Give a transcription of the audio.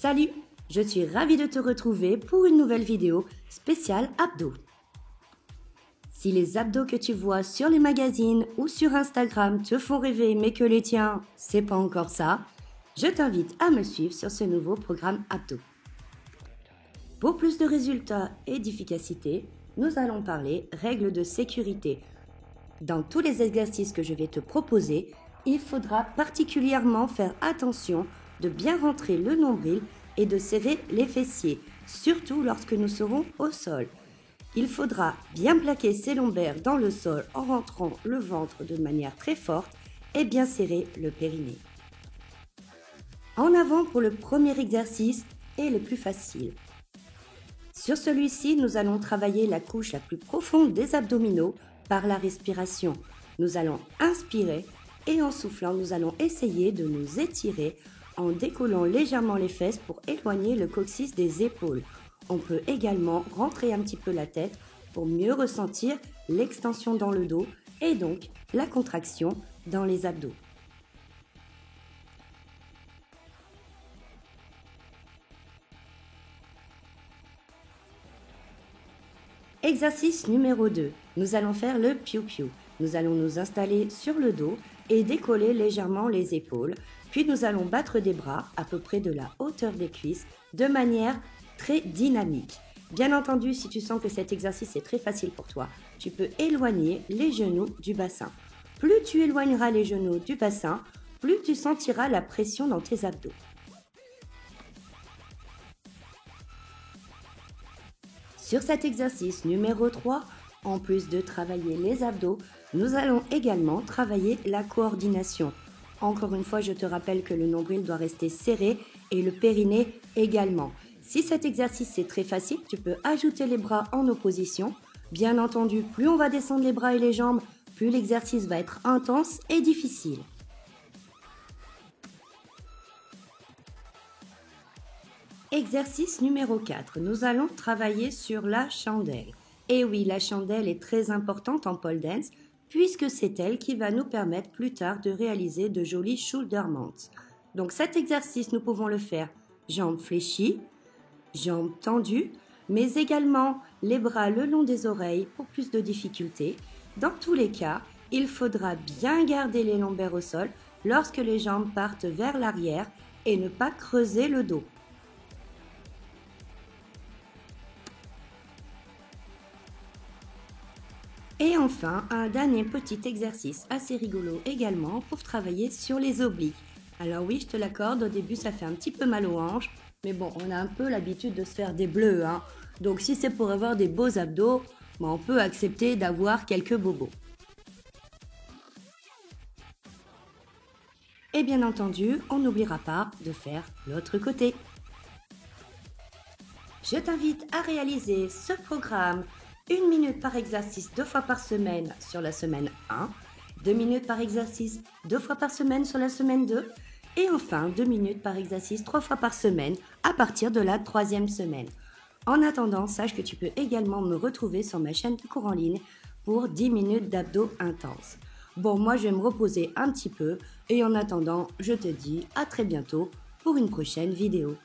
Salut, je suis ravie de te retrouver pour une nouvelle vidéo spéciale abdos. Si les abdos que tu vois sur les magazines ou sur Instagram te font rêver mais que les tiens, c'est pas encore ça, je t'invite à me suivre sur ce nouveau programme abdos. Pour plus de résultats et d'efficacité, nous allons parler règles de sécurité. Dans tous les exercices que je vais te proposer, il faudra particulièrement faire attention de bien rentrer le nombril et de serrer les fessiers, surtout lorsque nous serons au sol. Il faudra bien plaquer ses lombaires dans le sol en rentrant le ventre de manière très forte et bien serrer le périnée. En avant pour le premier exercice et le plus facile. Sur celui-ci, nous allons travailler la couche la plus profonde des abdominaux par la respiration. Nous allons inspirer et en soufflant, nous allons essayer de nous étirer en décollant légèrement les fesses pour éloigner le coccyx des épaules. On peut également rentrer un petit peu la tête pour mieux ressentir l'extension dans le dos et donc la contraction dans les abdos. Exercice numéro 2. Nous allons faire le piou-piou. Nous allons nous installer sur le dos et décoller légèrement les épaules. Puis nous allons battre des bras à peu près de la hauteur des cuisses de manière très dynamique. Bien entendu, si tu sens que cet exercice est très facile pour toi, tu peux éloigner les genoux du bassin. Plus tu éloigneras les genoux du bassin, plus tu sentiras la pression dans tes abdos. Sur cet exercice numéro 3, en plus de travailler les abdos, nous allons également travailler la coordination. Encore une fois, je te rappelle que le nombril doit rester serré et le périnée également. Si cet exercice est très facile, tu peux ajouter les bras en opposition. Bien entendu, plus on va descendre les bras et les jambes, plus l'exercice va être intense et difficile. Exercice numéro 4, nous allons travailler sur la chandelle. Et oui, la chandelle est très importante en pole dance puisque c'est elle qui va nous permettre plus tard de réaliser de jolis shoulder mounts. Donc cet exercice, nous pouvons le faire jambes fléchies, jambes tendues, mais également les bras le long des oreilles pour plus de difficulté. Dans tous les cas, il faudra bien garder les lombaires au sol lorsque les jambes partent vers l'arrière et ne pas creuser le dos. Et enfin, un dernier petit exercice assez rigolo également pour travailler sur les obliques. Alors oui, je te l'accorde, au début ça fait un petit peu mal aux hanches, mais bon, on a un peu l'habitude de se faire des bleus, hein. Donc si c'est pour avoir des beaux abdos, on peut accepter d'avoir quelques bobos. Et bien entendu, on n'oubliera pas de faire l'autre côté. Je t'invite à réaliser ce programme 1 minute par exercice 2 fois par semaine sur la semaine 1, 2 minutes par exercice 2 fois par semaine sur la semaine 2 et enfin 2 minutes par exercice 3 fois par semaine à partir de la 3e semaine. En attendant, sache que tu peux également me retrouver sur ma chaîne de cours en ligne pour 10 minutes d'abdos intenses. Bon, moi je vais me reposer un petit peu et en attendant, je te dis à très bientôt pour une prochaine vidéo.